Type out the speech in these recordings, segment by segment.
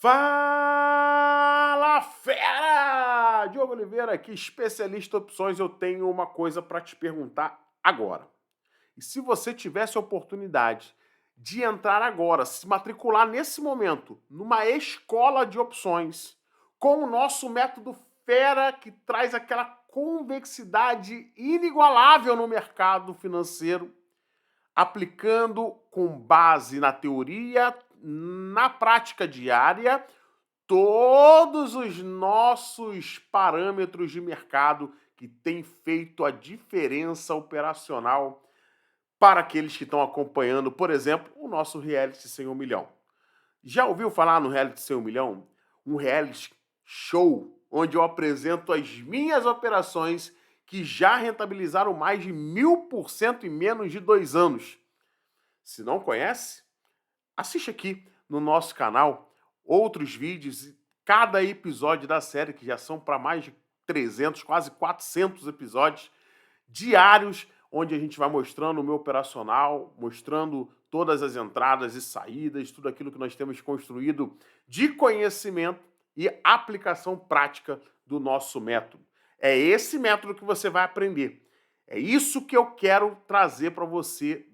Fala, fera! Diogo Oliveira aqui, especialista em opções. Eu tenho uma coisa para te perguntar agora. E se você tivesse a oportunidade de entrar agora, se matricular nesse momento numa escola de opções, com o nosso método fera que traz aquela convexidade inigualável no mercado financeiro, aplicando com base na teoria, na prática diária, todos os nossos parâmetros de mercado que têm feito a diferença operacional para aqueles que estão acompanhando, por exemplo, o nosso reality 100 milhão. Já ouviu falar no reality 100 milhão? Um reality show onde eu apresento as minhas operações que já rentabilizaram mais de 1000% em menos de 2 anos. Se não conhece, assiste aqui no nosso canal outros vídeos, cada episódio da série, que já são para mais de 300, quase 400 episódios diários, onde a gente vai mostrando o meu operacional, mostrando todas as entradas e saídas, tudo aquilo que nós temos construído de conhecimento e aplicação prática do nosso método. É esse método que você vai aprender. É isso que eu quero trazer para você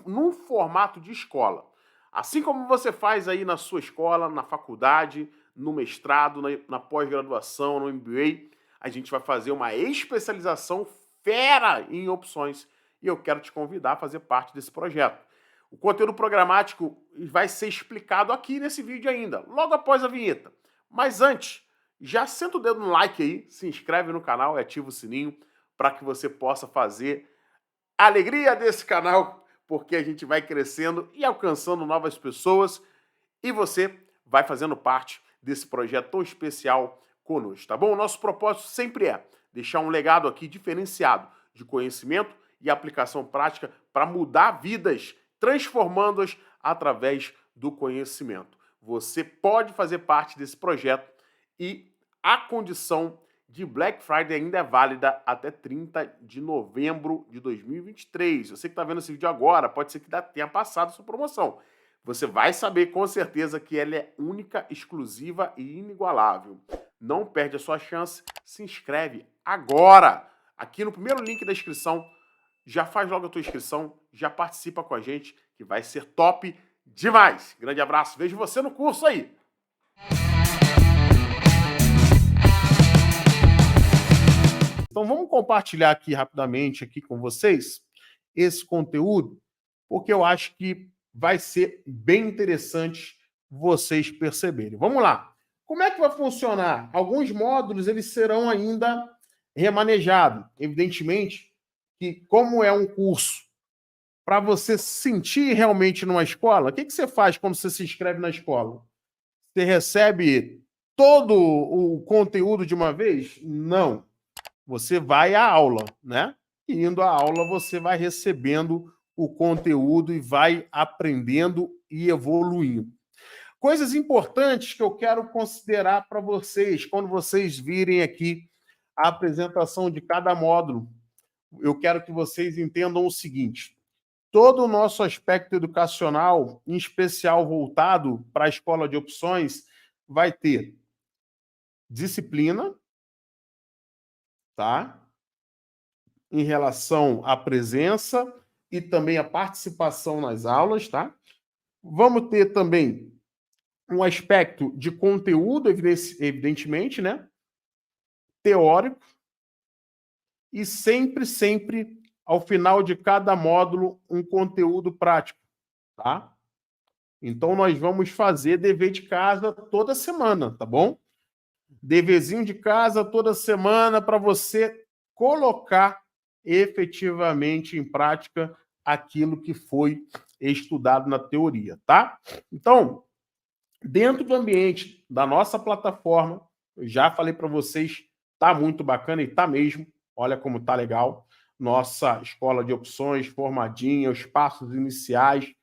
num formato de escola. Assim como você faz aí na sua escola, na faculdade, no mestrado, na pós-graduação, no MBA, a gente vai fazer uma especialização fera em opções e eu quero te convidar a fazer parte desse projeto. O conteúdo programático vai ser explicado aqui nesse vídeo ainda, logo após a vinheta. Mas antes, já senta o dedo no like aí, se inscreve no canal e ativa o sininho para que você possa fazer a alegria desse canal, porque a gente vai crescendo e alcançando novas pessoas e você vai fazendo parte desse projeto tão especial conosco, tá bom? O nosso propósito sempre é deixar um legado aqui diferenciado de conhecimento e aplicação prática para mudar vidas, transformando-as através do conhecimento. Você pode fazer parte desse projeto e a condição de Black Friday ainda é válida até 30 de novembro de 2023. Você que está vendo esse vídeo agora, pode ser que tenha passado a sua promoção. Você vai saber com certeza que ela é única, exclusiva e inigualável. Não perde a sua chance, se inscreve agora! Aqui no primeiro link da inscrição, já faz logo a tua inscrição, já participa com a gente, que vai ser top demais! Grande abraço, vejo você no curso aí! Então vamos compartilhar aqui rapidamente aqui com vocês esse conteúdo, porque eu acho que vai ser bem interessante vocês perceberem. Vamos lá. Como é que vai funcionar? Alguns módulos eles serão ainda remanejados. Evidentemente que como é um curso para você se sentir realmente numa escola, o que você faz quando você se inscreve na escola? Você recebe todo o conteúdo de uma vez? Não. Você vai à aula, né? E indo à aula, você vai recebendo o conteúdo e vai aprendendo e evoluindo. Coisas importantes que eu quero considerar para vocês, quando vocês virem aqui a apresentação de cada módulo, eu quero que vocês entendam o seguinte: todo o nosso aspecto educacional, em especial voltado para a escola de opções, vai ter disciplina, tá? Em relação à presença e também à participação nas aulas, tá? Vamos ter também um aspecto de conteúdo, evidentemente, né? Teórico, e sempre, ao final de cada módulo, um conteúdo prático, tá? Então, nós vamos fazer dever de casa toda semana, tá bom? Deverzinho de casa toda semana para você colocar efetivamente em prática aquilo que foi estudado na teoria, tá? Então, dentro do ambiente da nossa plataforma, eu já falei para vocês, tá muito bacana e tá mesmo. Olha como tá legal. Nossa escola de opções formadinha, os passos iniciais,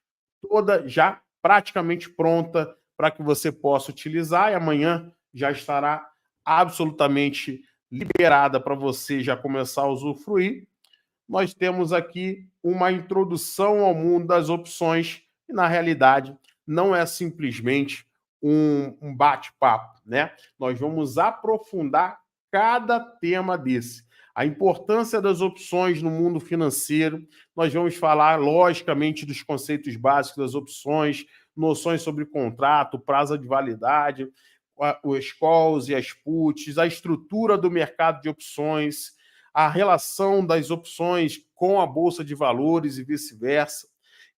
toda já praticamente pronta para que você possa utilizar e amanhã já estará absolutamente liberada para você já começar a usufruir. Nós temos aqui uma introdução ao mundo das opções e, na realidade, não é simplesmente um bate-papo, né? Nós vamos aprofundar cada tema desse. A importância das opções no mundo financeiro. Nós vamos falar, logicamente, dos conceitos básicos das opções, noções sobre contrato, prazo de validade, os calls e as puts, a estrutura do mercado de opções, a relação das opções com a Bolsa de Valores e vice-versa,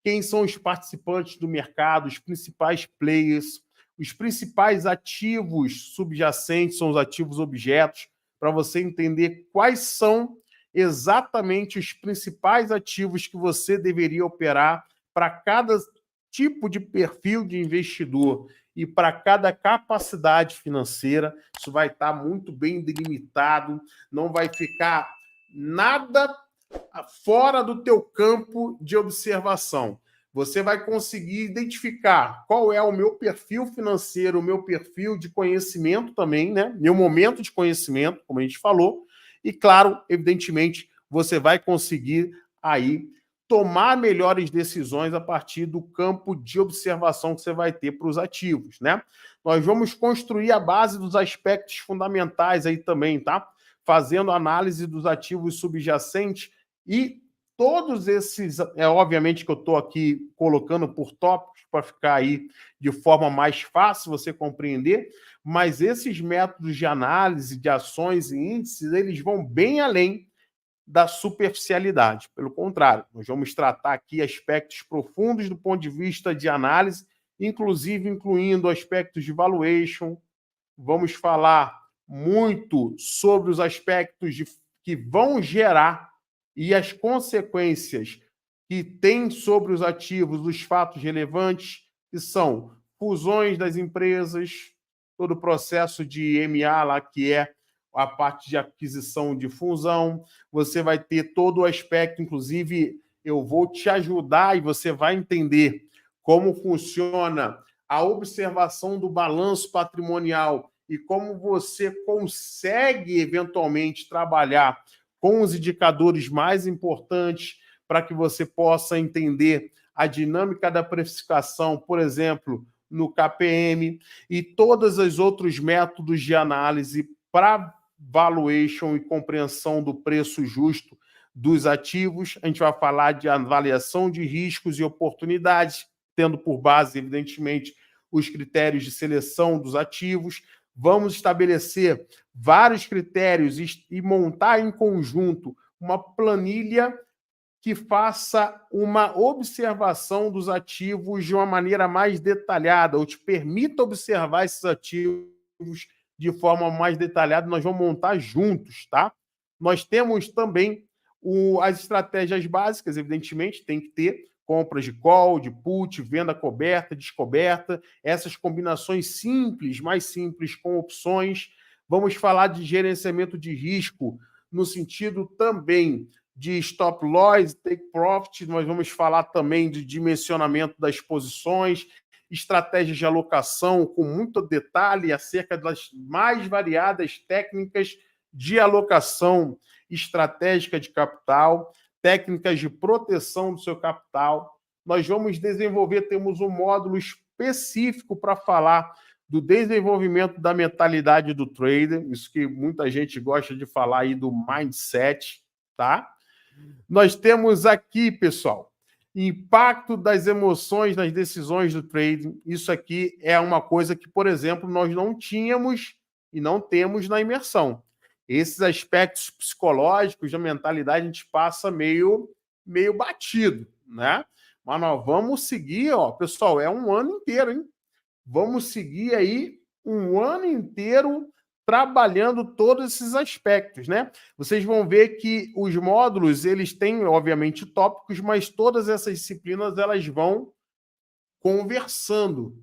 quem são os participantes do mercado, os principais players, os principais ativos subjacentes, são os ativos objetos, para você entender quais são exatamente os principais ativos que você deveria operar para cada tipo de perfil de investidor e para cada capacidade financeira. Isso vai estar muito bem delimitado, não vai ficar nada fora do teu campo de observação. Você vai conseguir identificar qual é o meu perfil financeiro, o meu perfil de conhecimento também, né? Meu momento de conhecimento, como a gente falou. E, claro, evidentemente, você vai conseguir aí tomar melhores decisões a partir do campo de observação que você vai ter para os ativos, né? Nós vamos construir a base dos aspectos fundamentais aí também, tá? Fazendo análise dos ativos subjacentes e todos esses, obviamente que eu estou aqui colocando por tópicos para ficar aí de forma mais fácil você compreender, mas esses métodos de análise de ações e índices, eles vão bem além da superficialidade. Pelo contrário, nós vamos tratar aqui aspectos profundos do ponto de vista de análise, inclusive incluindo aspectos de valuation. Vamos falar muito sobre os aspectos que vão gerar e as consequências que tem sobre os ativos, os fatos relevantes, que são fusões das empresas, todo o processo de M&A lá, que é a parte de aquisição de fusão. Você vai ter todo o aspecto, inclusive eu vou te ajudar e você vai entender como funciona a observação do balanço patrimonial e como você consegue eventualmente trabalhar com os indicadores mais importantes para que você possa entender a dinâmica da precificação, por exemplo, no KPM, e todos os outros métodos de análise para valuation e compreensão do preço justo dos ativos. A gente vai falar de avaliação de riscos e oportunidades, tendo por base, evidentemente, os critérios de seleção dos ativos. Vamos estabelecer vários critérios e montar em conjunto uma planilha que faça uma observação dos ativos de uma maneira mais detalhada, ou te permita observar esses ativos de forma mais detalhada. Nós vamos montar juntos, tá? Nós temos também as estratégias básicas, evidentemente, tem que ter compras de call, de put, venda coberta, descoberta, essas combinações simples, mais simples, com opções. Vamos falar de gerenciamento de risco, no sentido também de stop loss, take profit. Nós vamos falar também de dimensionamento das posições, estratégias de alocação com muito detalhe acerca das mais variadas técnicas de alocação estratégica de capital, técnicas de proteção do seu capital. Nós vamos desenvolver, temos um módulo específico para falar do desenvolvimento da mentalidade do trader, isso que muita gente gosta de falar aí do mindset, tá? Nós temos aqui, pessoal, impacto das emoções nas decisões do trading. Isso aqui é uma coisa que, por exemplo, nós não tínhamos e não temos na imersão. Esses aspectos psicológicos da mentalidade a gente passa meio batido, né? Mas nós vamos seguir, ó, pessoal, é um ano inteiro, hein? Vamos seguir aí um ano inteiro trabalhando todos esses aspectos, né? Vocês vão ver que os módulos, eles têm, obviamente, tópicos, mas todas essas disciplinas, elas vão conversando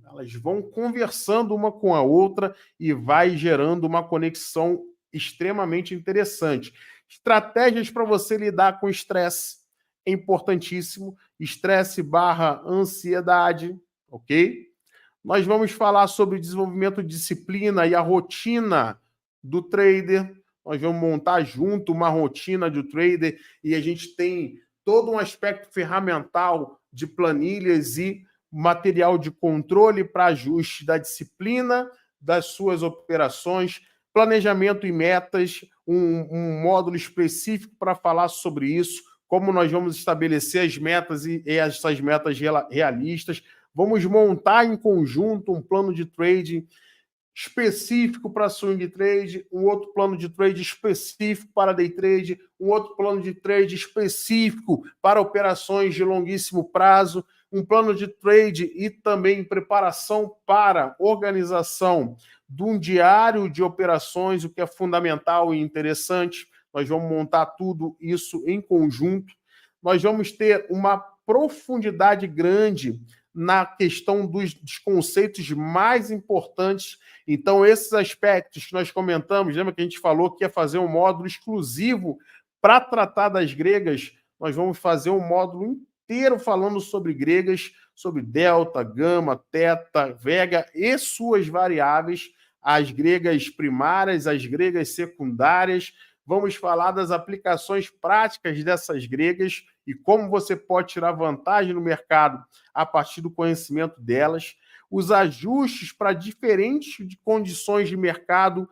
uma com a outra e vai gerando uma conexão extremamente interessante. Estratégias para você lidar com estresse é importantíssimo, estresse / ansiedade, ok? Nós vamos falar sobre desenvolvimento de disciplina e a rotina do trader. Nós vamos montar junto uma rotina do trader e a gente tem todo um aspecto ferramental de planilhas e material de controle para ajuste da disciplina das suas operações, planejamento e metas, um módulo específico para falar sobre isso, como nós vamos estabelecer as metas e essas metas realistas. Vamos montar em conjunto um plano de trading específico para swing trade, um outro plano de trade específico para day trade, um outro plano de trade específico para operações de longuíssimo prazo, um plano de trade e também preparação para organização de um diário de operações, o que é fundamental e interessante. Nós vamos montar tudo isso em conjunto. Nós vamos ter uma profundidade grande na questão dos conceitos mais importantes. Então, esses aspectos que nós comentamos, lembra que a gente falou que ia fazer um módulo exclusivo para tratar das gregas? Nós vamos fazer um módulo inteiro falando sobre gregas, sobre delta, gama, teta, vega e suas variáveis, as gregas primárias, as gregas secundárias. Vamos falar das aplicações práticas dessas gregas e como você pode tirar vantagem no mercado a partir do conhecimento delas, os ajustes para diferentes condições de mercado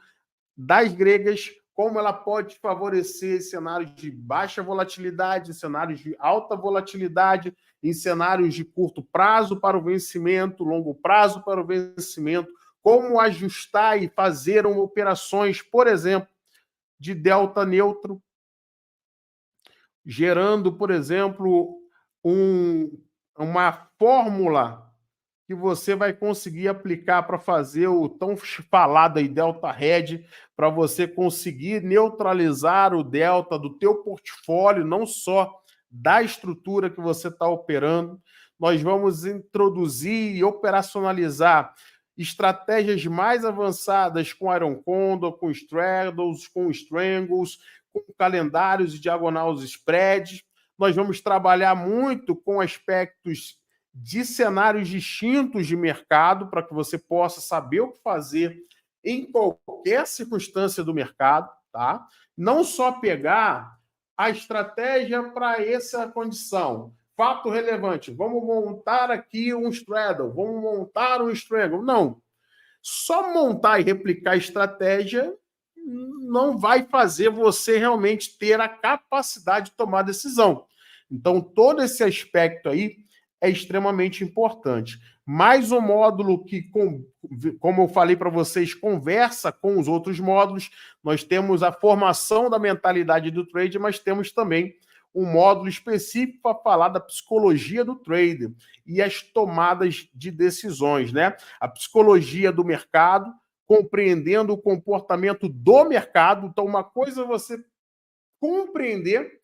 das gregas, como ela pode favorecer cenários de baixa volatilidade, cenários de alta volatilidade, em cenários de curto prazo para o vencimento, longo prazo para o vencimento, como ajustar e fazer operações, por exemplo, de delta neutro, gerando, por exemplo, uma fórmula que você vai conseguir aplicar para fazer o tão falado aí delta hedge, para você conseguir neutralizar o delta do teu portfólio, não só da estrutura que você está operando. Nós vamos introduzir e operacionalizar estratégias mais avançadas com Iron Condor, com Straddles, com Strangles, com calendários e diagonais spreads. Nós vamos trabalhar muito com aspectos de cenários distintos de mercado para que você possa saber o que fazer em qualquer circunstância do mercado, tá? Não só pegar a estratégia para essa condição. Fato relevante, vamos montar aqui um straddle, vamos montar um strangle. Não. Só montar e replicar a estratégia não vai fazer você realmente ter a capacidade de tomar decisão. Então, todo esse aspecto aí é extremamente importante. Mais um módulo que, como eu falei para vocês, conversa com os outros módulos. Nós temos a formação da mentalidade do trade, mas temos também um módulo específico para falar da psicologia do trader e as tomadas de decisões, né? A psicologia do mercado, compreendendo o comportamento do mercado. Então, uma coisa é você compreender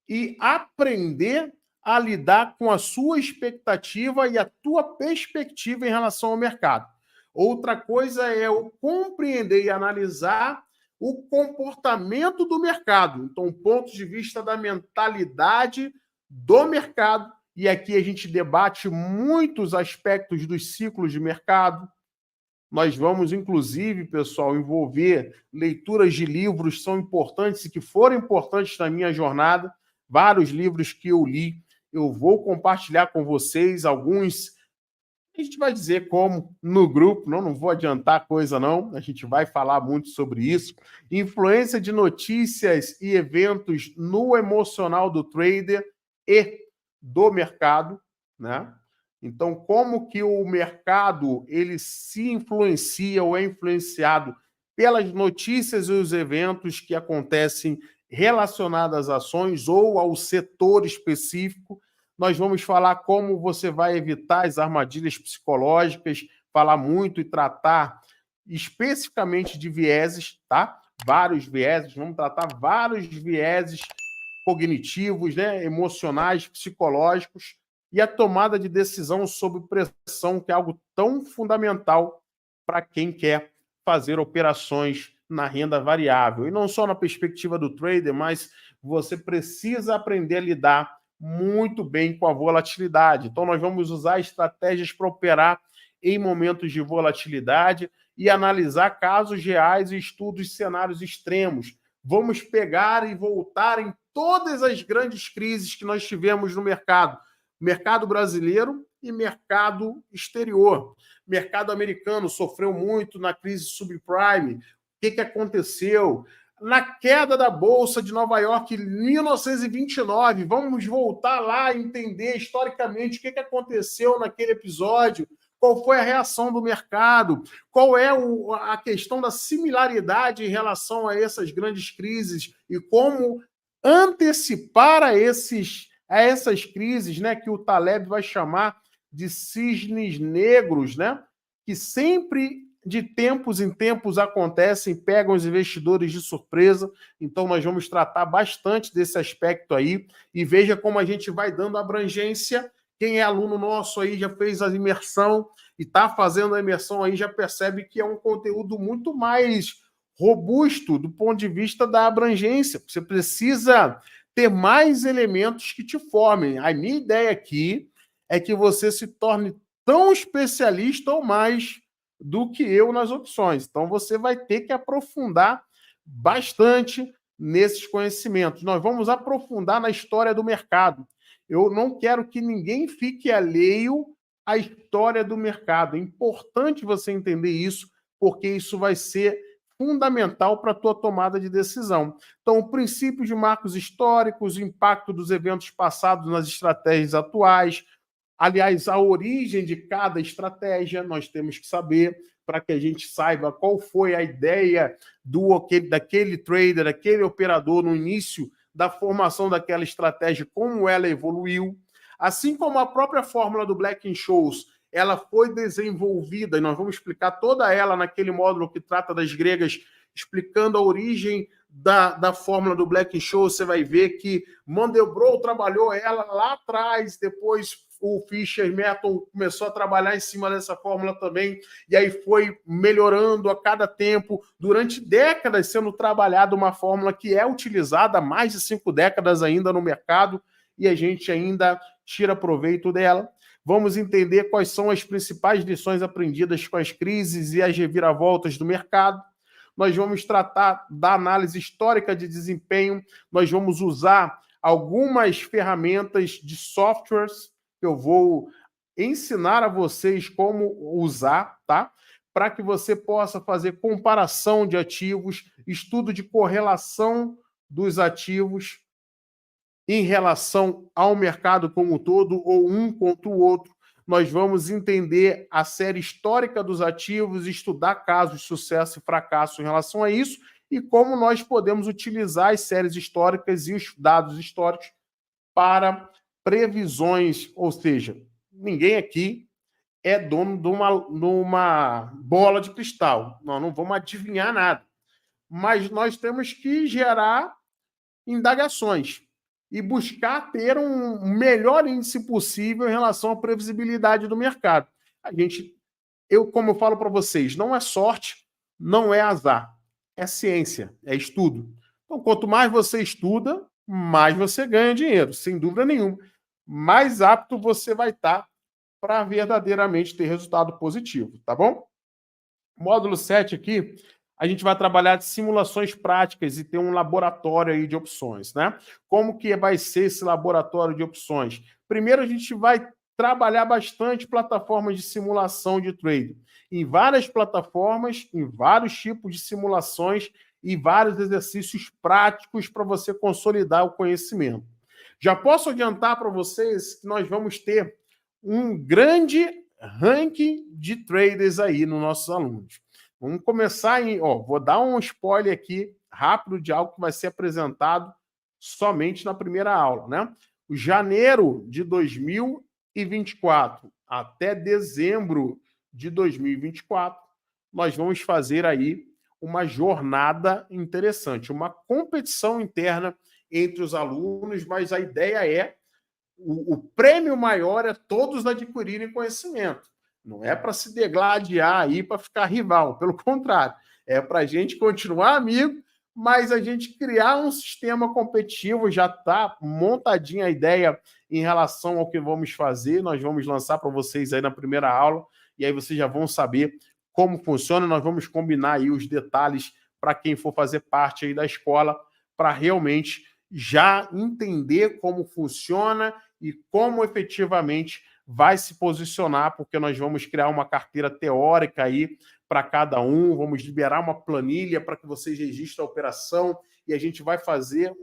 e aprender a lidar com a sua expectativa e a tua perspectiva em relação ao mercado. Outra coisa é eu compreender e analisar o comportamento do mercado. Então, ponto de vista da mentalidade do mercado. E aqui a gente debate muitos aspectos dos ciclos de mercado. Nós vamos, inclusive, pessoal, envolver leituras de livros que são importantes e que foram importantes na minha jornada. Vários livros que eu li. Eu vou compartilhar com vocês alguns. A gente vai dizer como no grupo, não vou adiantar coisa não, a gente vai falar muito sobre isso. Influência de notícias e eventos no emocional do trader e do mercado, né? Então, como que o mercado ele se influencia ou é influenciado pelas notícias e os eventos que acontecem relacionados às ações ou ao setor específico. Nós vamos falar como você vai evitar as armadilhas psicológicas, falar muito e tratar especificamente de vieses, tá? Vários vieses, vamos tratar vários vieses cognitivos, né? Emocionais, psicológicos e a tomada de decisão sob pressão, que é algo tão fundamental para quem quer fazer operações na renda variável. E não só na perspectiva do trader, mas você precisa aprender a lidar muito bem com a volatilidade. Então, nós vamos usar estratégias para operar em momentos de volatilidade e analisar casos reais e estudos cenários extremos. Vamos pegar e voltar em todas as grandes crises que nós tivemos no mercado. Mercado brasileiro, e mercado exterior. Mercado americano sofreu muito na crise subprime. O que aconteceu? Na queda da Bolsa de Nova York em 1929, vamos voltar lá e entender historicamente o que aconteceu naquele episódio, qual foi a reação do mercado, qual é a questão da similaridade em relação a essas grandes crises e como antecipar a essas crises, né, que o Taleb vai chamar de cisnes negros, né, que sempre de tempos em tempos acontecem, pegam os investidores de surpresa. Então nós vamos tratar bastante desse aspecto aí e veja como a gente vai dando abrangência. Quem é aluno nosso aí já fez a imersão e está fazendo a imersão aí já percebe que é um conteúdo muito mais robusto do ponto de vista da abrangência. Você precisa ter mais elementos que te formem. A minha ideia aqui é que você se torne tão especialista ou mais do que eu nas opções. Então, você vai ter que aprofundar bastante nesses conhecimentos. Nós vamos aprofundar na história do mercado. Eu não quero que ninguém fique alheio à história do mercado. É importante você entender isso, porque isso vai ser fundamental para a tua tomada de decisão. Então, o princípio de marcos históricos, o impacto dos eventos passados nas estratégias atuais, aliás, a origem de cada estratégia, nós temos que saber para que a gente saiba qual foi a ideia daquele trader, daquele operador no início da formação daquela estratégia, como ela evoluiu. Assim como a própria fórmula do Black-Scholes, ela foi desenvolvida, e nós vamos explicar toda ela naquele módulo que trata das gregas, explicando a origem da fórmula do Black-Scholes. Você vai ver que Mandelbrot trabalhou ela lá atrás, depois o Fischer Merton começou a trabalhar em cima dessa fórmula também, e aí foi melhorando a cada tempo, durante décadas sendo trabalhada uma fórmula que é utilizada há mais de 5 décadas ainda no mercado, e a gente ainda tira proveito dela. Vamos entender quais são as principais lições aprendidas com as crises e as reviravoltas do mercado. Nós vamos tratar da análise histórica de desempenho, nós vamos usar algumas ferramentas de softwares que eu vou ensinar a vocês como usar, tá? Para que você possa fazer comparação de ativos, estudo de correlação dos ativos em relação ao mercado como um todo, ou um contra o outro. Nós vamos entender a série histórica dos ativos, estudar casos de sucesso e fracasso em relação a isso, e como nós podemos utilizar as séries históricas e os dados históricos para previsões, ou seja, ninguém aqui é dono de uma bola de cristal. Nós não vamos adivinhar nada. Mas nós temos que gerar indagações e buscar ter um melhor índice possível em relação à previsibilidade do mercado. Como eu falo para vocês, não é sorte, não é azar, é ciência, é estudo. Então, quanto mais você estuda, mais você ganha dinheiro, sem dúvida nenhuma. Mais apto você vai estar para verdadeiramente ter resultado positivo, tá bom? Módulo 7 aqui, a gente vai trabalhar de simulações práticas e ter um laboratório aí de opções, né? Como que vai ser esse laboratório de opções? Primeiro, a gente vai trabalhar bastante plataformas de simulação de trading. Em várias plataformas, em vários tipos de simulações e vários exercícios práticos para você consolidar o conhecimento. Já posso adiantar para vocês que nós vamos ter um grande ranking de traders aí nos nossos alunos. Vamos começar vou dar um spoiler aqui rápido de algo que vai ser apresentado somente na primeira aula, né? O janeiro de 2024 até dezembro de 2024, nós vamos fazer aí uma jornada interessante, uma competição interna entre os alunos, mas a ideia é o prêmio maior é todos adquirirem conhecimento. Não é para se degladiar aí para ficar rival, pelo contrário, é para a gente continuar amigo, mas a gente criar um sistema competitivo. Já está montadinha a ideia em relação ao que vamos fazer, nós vamos lançar para vocês aí na primeira aula, e aí vocês já vão saber como funciona. Nós vamos combinar aí os detalhes para quem for fazer parte aí da escola, para realmente já entender como funciona e como efetivamente vai se posicionar, porque nós vamos criar uma carteira teórica aí para cada um, vamos liberar uma planilha para que vocês registrem a operação e a gente vai fazer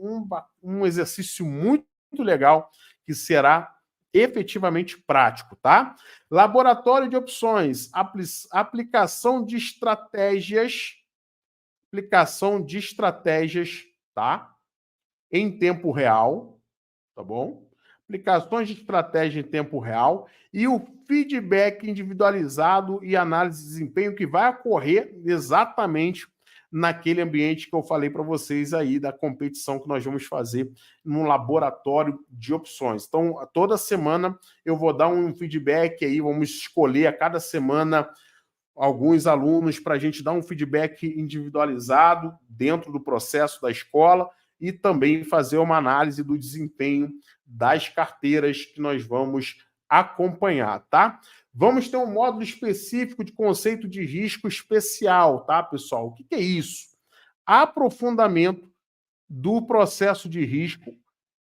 um exercício muito legal que será efetivamente prático, tá? Laboratório de opções, aplicação de estratégias, tá? Em tempo real, tá bom? Aplicações de estratégia em tempo real e o feedback individualizado e análise de desempenho que vai ocorrer exatamente naquele ambiente que eu falei para vocês aí da competição que nós vamos fazer no laboratório de opções. Então, toda semana eu vou dar um feedback aí, vamos escolher a cada semana alguns alunos para a gente dar um feedback individualizado dentro do processo da escola e também fazer uma análise do desempenho das carteiras que nós vamos acompanhar, tá? Vamos ter um módulo específico de conceito de risco especial, tá, pessoal? O que é isso? Aprofundamento do processo de risco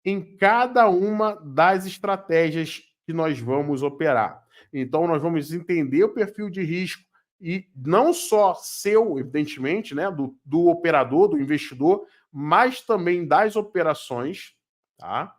em cada uma das estratégias que nós vamos operar. Então, nós vamos entender o perfil de risco e não só seu, evidentemente, né, do operador, do investidor, mas também das operações, tá?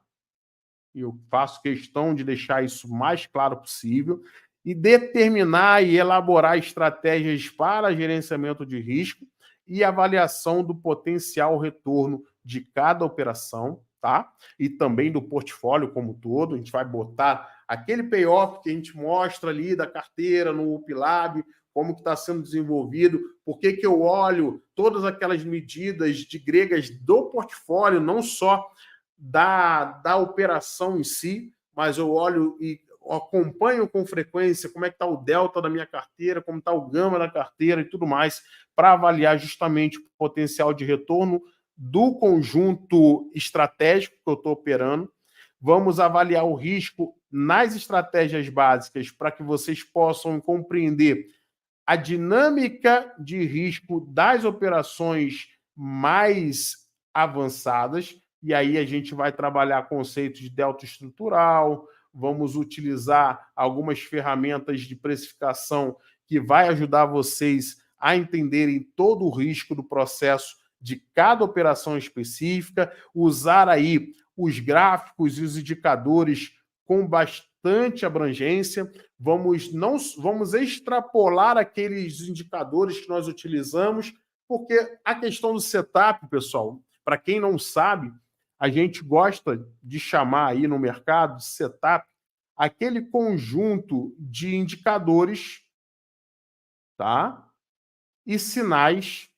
E eu faço questão de deixar isso o mais claro possível e determinar e elaborar estratégias para gerenciamento de risco e avaliação do potencial retorno de cada operação, tá? E também do portfólio como um todo. A gente vai botar aquele payoff que a gente mostra ali da carteira no UpLab, como que está sendo desenvolvido, por que eu olho todas aquelas medidas de gregas do portfólio, não só da operação em si, mas eu olho e acompanho com frequência como é que está o delta da minha carteira, como está o gama da carteira e tudo mais, para avaliar justamente o potencial de retorno do conjunto estratégico que eu estou operando. Vamos avaliar o risco nas estratégias básicas para que vocês possam compreender a dinâmica de risco das operações mais avançadas, e aí a gente vai trabalhar conceitos de delta estrutural, vamos utilizar algumas ferramentas de precificação que vai ajudar vocês a entenderem todo o risco do processo de cada operação específica, usar aí os gráficos e os indicadores com bastante abrangência, vamos extrapolar aqueles indicadores que nós utilizamos, porque a questão do setup, pessoal, para quem não sabe, a gente gosta de chamar aí no mercado de setup aquele conjunto de indicadores, tá? E sinais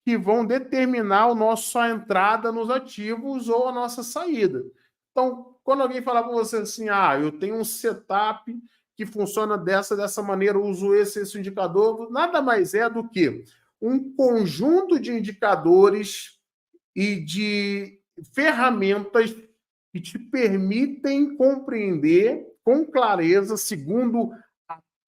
que vão determinar a nossa entrada nos ativos ou a nossa saída. Então, quando alguém falar para você assim, eu tenho um setup que funciona dessa maneira, eu uso esse indicador, nada mais é do que um conjunto de indicadores e de ferramentas que te permitem compreender com clareza, segundo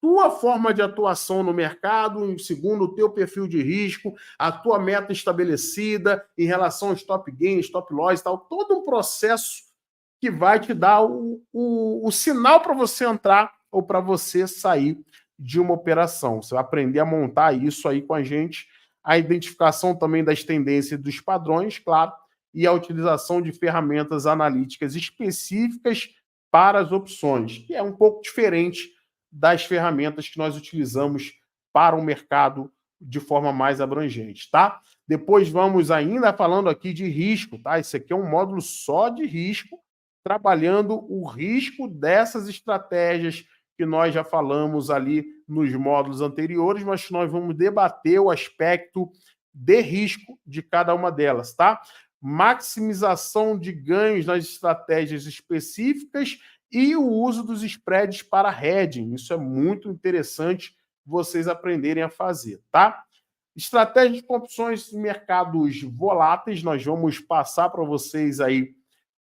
tua forma de atuação no mercado, segundo o teu perfil de risco, a tua meta estabelecida em relação ao stop gain, stop loss e tal, todo um processo que vai te dar o sinal para você entrar ou para você sair de uma operação. Você vai aprender a montar isso aí com a gente, a identificação também das tendências dos padrões, claro, e a utilização de ferramentas analíticas específicas para as opções, que é um pouco diferente das ferramentas que nós utilizamos para o mercado de forma mais abrangente, tá? Depois vamos ainda falando aqui de risco, tá? Isso aqui é um módulo só de risco, trabalhando o risco dessas estratégias que nós já falamos ali nos módulos anteriores, mas nós vamos debater o aspecto de risco de cada uma delas, tá? Maximização de ganhos nas estratégias específicas e o uso dos spreads para hedging. Isso é muito interessante vocês aprenderem a fazer, tá? Estratégias de opções em mercados voláteis, nós vamos passar para vocês aí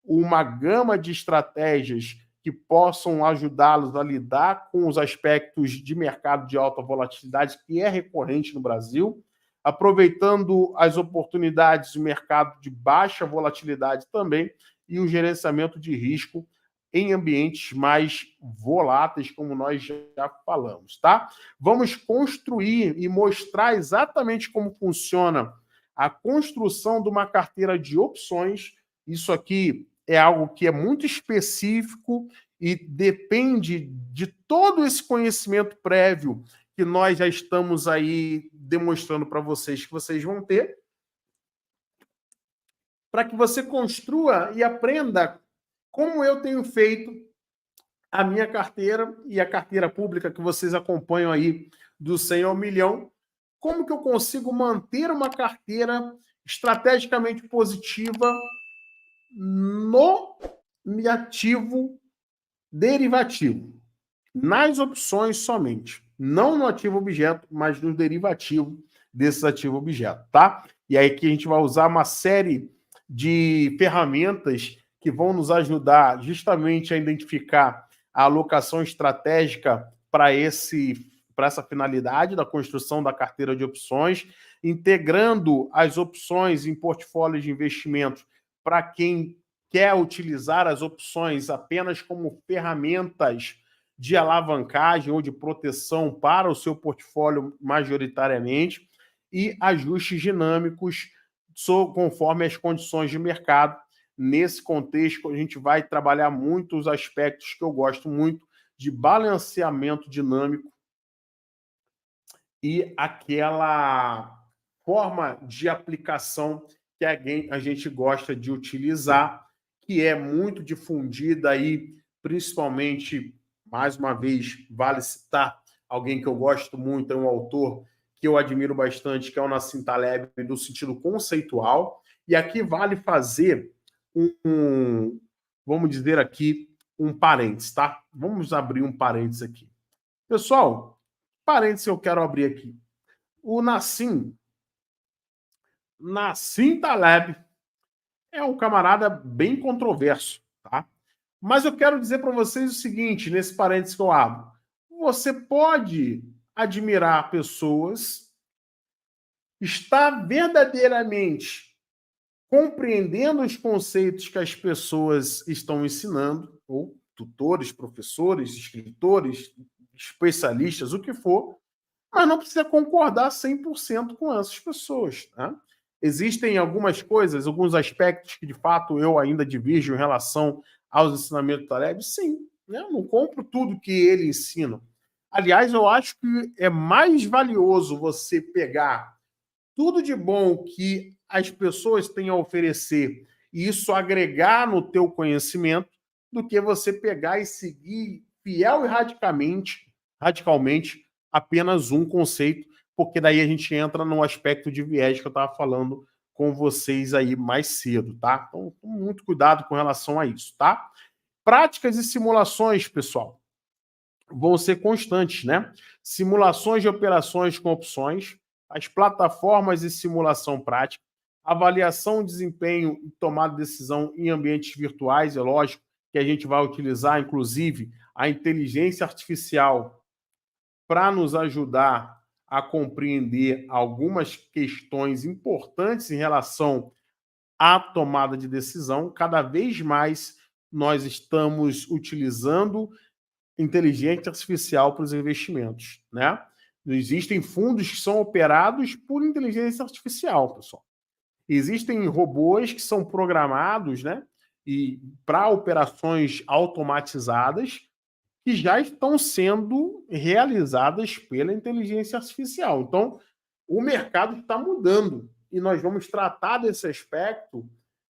uma gama de estratégias que possam ajudá-los a lidar com os aspectos de mercado de alta volatilidade, que é recorrente no Brasil, aproveitando as oportunidades de mercado de baixa volatilidade também e o gerenciamento de risco em ambientes mais voláteis, como nós já falamos, tá? Vamos construir e mostrar exatamente como funciona a construção de uma carteira de opções. Isso aqui é algo que é muito específico e depende de todo esse conhecimento prévio que nós já estamos aí demonstrando para vocês que vocês vão ter, para que você construa e aprenda como eu tenho feito a minha carteira e a carteira pública que vocês acompanham aí do 100 ao milhão, como que eu consigo manter uma carteira estrategicamente positiva no ativo derivativo, nas opções somente, não no ativo objeto, mas no derivativo desses ativo objeto, tá? E aí que a gente vai usar uma série de ferramentas que vão nos ajudar justamente a identificar a alocação estratégica para essa finalidade da construção da carteira de opções, integrando as opções em portfólios de investimentos para quem quer utilizar as opções apenas como ferramentas de alavancagem ou de proteção para o seu portfólio majoritariamente, e ajustes dinâmicos conforme as condições de mercado. Nesse contexto, a gente vai trabalhar muito os aspectos que eu gosto muito de balanceamento dinâmico e aquela forma de aplicação que a gente gosta de utilizar, que é muito difundida aí, principalmente, mais uma vez, vale citar alguém que eu gosto muito, é um autor que eu admiro bastante, que é o Nassim Taleb, no sentido conceitual. E aqui vale fazer vamos dizer aqui, um parênteses, tá? Vamos abrir um parênteses aqui. Pessoal, parênteses eu quero abrir aqui. O Nassim Taleb é um camarada bem controverso, tá? Mas eu quero dizer para vocês o seguinte, nesse parênteses que eu abro. Você pode admirar pessoas, estar verdadeiramente compreendendo os conceitos que as pessoas estão ensinando, ou tutores, professores, escritores, especialistas, o que for, mas não precisa concordar 100% com essas pessoas. Tá? Existem algumas coisas, alguns aspectos que, de fato, eu ainda divirjo em relação aos ensinamentos do Taleb? Sim, né? Eu não compro tudo que ele ensina. Aliás, eu acho que é mais valioso você pegar tudo de bom que as pessoas têm a oferecer e isso agregar no teu conhecimento do que você pegar e seguir fiel e radicalmente apenas um conceito, porque daí a gente entra no aspecto de viés que eu estava falando com vocês aí mais cedo, tá? Então, muito cuidado com relação a isso, tá? Práticas e simulações, pessoal, vão ser constantes, né? Simulações de operações com opções, as plataformas de simulação prática, avaliação de desempenho e tomada de decisão em ambientes virtuais, é lógico que a gente vai utilizar, inclusive, a inteligência artificial para nos ajudar a compreender algumas questões importantes em relação à tomada de decisão. Cada vez mais nós estamos utilizando inteligência artificial para os investimentos, né? Existem fundos que são operados por inteligência artificial, pessoal. Existem robôs que são programados, né? E para operações automatizadas que já estão sendo realizadas pela inteligência artificial. Então, o mercado está mudando e nós vamos tratar desse aspecto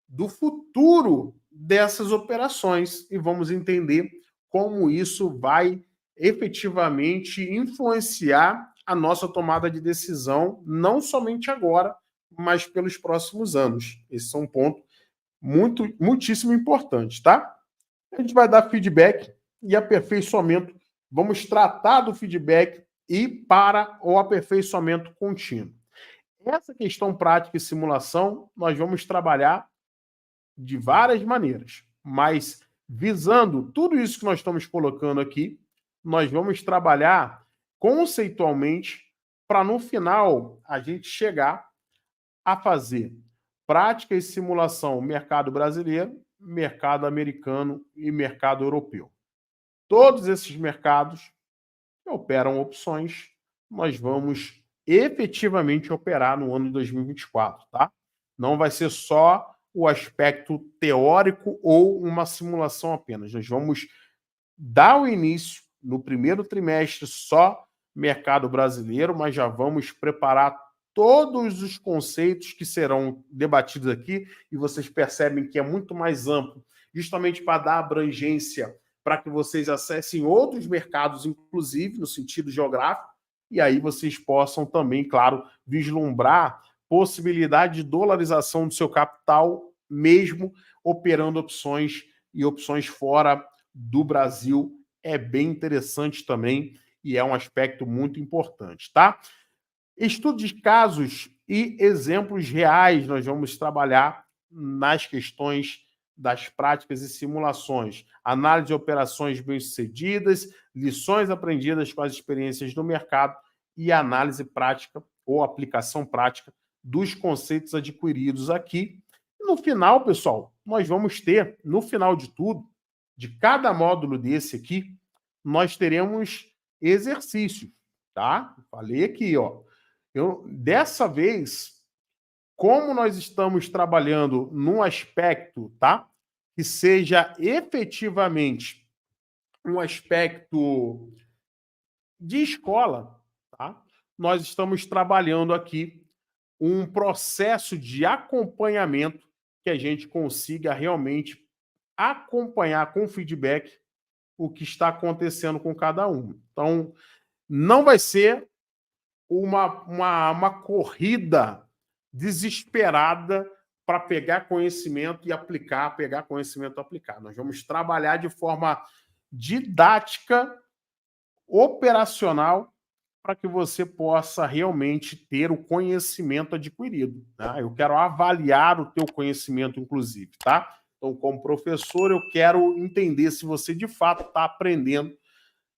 do futuro dessas operações e vamos entender como isso vai efetivamente influenciar a nossa tomada de decisão, não somente agora, mas pelos próximos anos. Esse é um ponto muitíssimo importante, tá? A gente vai dar feedback e aperfeiçoamento. Vamos tratar do feedback e para o aperfeiçoamento contínuo. Essa questão prática e simulação, nós vamos trabalhar de várias maneiras, mas visando tudo isso que nós estamos colocando aqui, nós vamos trabalhar conceitualmente para no final a gente chegar a fazer prática e simulação mercado brasileiro mercado americano e mercado europeu. Todos esses mercados que operam opções, nós vamos efetivamente operar no ano de 2024, tá? Não vai ser só o aspecto teórico ou uma simulação apenas. Nós vamos dar o início no primeiro trimestre só mercado brasileiro, mas já vamos preparar todos os conceitos que serão debatidos aqui e vocês percebem que é muito mais amplo, justamente para dar abrangência para que vocês acessem outros mercados, inclusive no sentido geográfico, e aí vocês possam também, claro, vislumbrar possibilidade de dolarização do seu capital, mesmo operando opções e opções fora do Brasil. É bem interessante também e é um aspecto muito importante, tá? Estudo de casos e exemplos reais nós vamos trabalhar nas questões das práticas e simulações, análise de operações bem-sucedidas, lições aprendidas com as experiências no mercado e análise prática ou aplicação prática dos conceitos adquiridos aqui. No final, pessoal, nós vamos ter, no final de tudo, de cada módulo desse aqui, nós teremos exercícios, tá? Falei aqui, ó. Dessa vez, como nós estamos trabalhando num aspecto, tá? Que seja efetivamente um aspecto de escola, tá? Nós estamos trabalhando aqui um processo de acompanhamento que a gente consiga realmente acompanhar com feedback o que está acontecendo com cada um. Então, não vai ser uma corrida desesperada para pegar conhecimento e aplicar, pegar conhecimento e aplicar. Nós vamos trabalhar de forma didática, operacional, para que você possa realmente ter o conhecimento adquirido. Tá? Eu quero avaliar o teu conhecimento, inclusive, tá? Então, como professor, eu quero entender se você, de fato, está aprendendo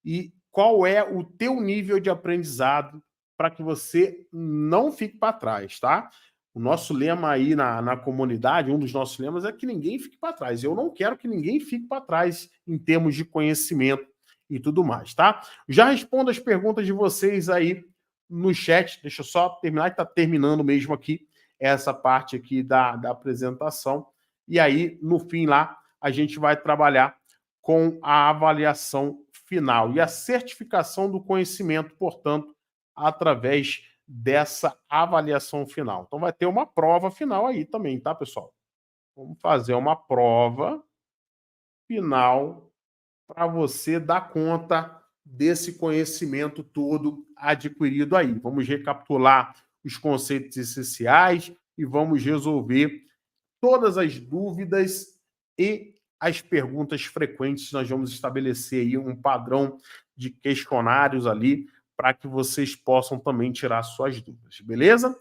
e qual é o teu nível de aprendizado para que você não fique para trás, tá? O nosso lema aí na comunidade, um dos nossos lemas é que ninguém fique para trás. Eu não quero que ninguém fique para trás em termos de conhecimento e tudo mais, tá? Já respondo as perguntas de vocês aí no chat. Deixa eu só terminar, que está terminando mesmo aqui essa parte aqui da apresentação. E aí, no fim lá, a gente vai trabalhar com a avaliação final e a certificação do conhecimento, portanto, através dessa avaliação final. Então, vai ter uma prova final aí também, tá, pessoal? Vamos fazer uma prova final para você dar conta desse conhecimento todo adquirido aí. Vamos recapitular os conceitos essenciais e vamos resolver todas as dúvidas e as perguntas frequentes. Nós vamos estabelecer aí um padrão de questionários ali para que vocês possam também tirar suas dúvidas, beleza?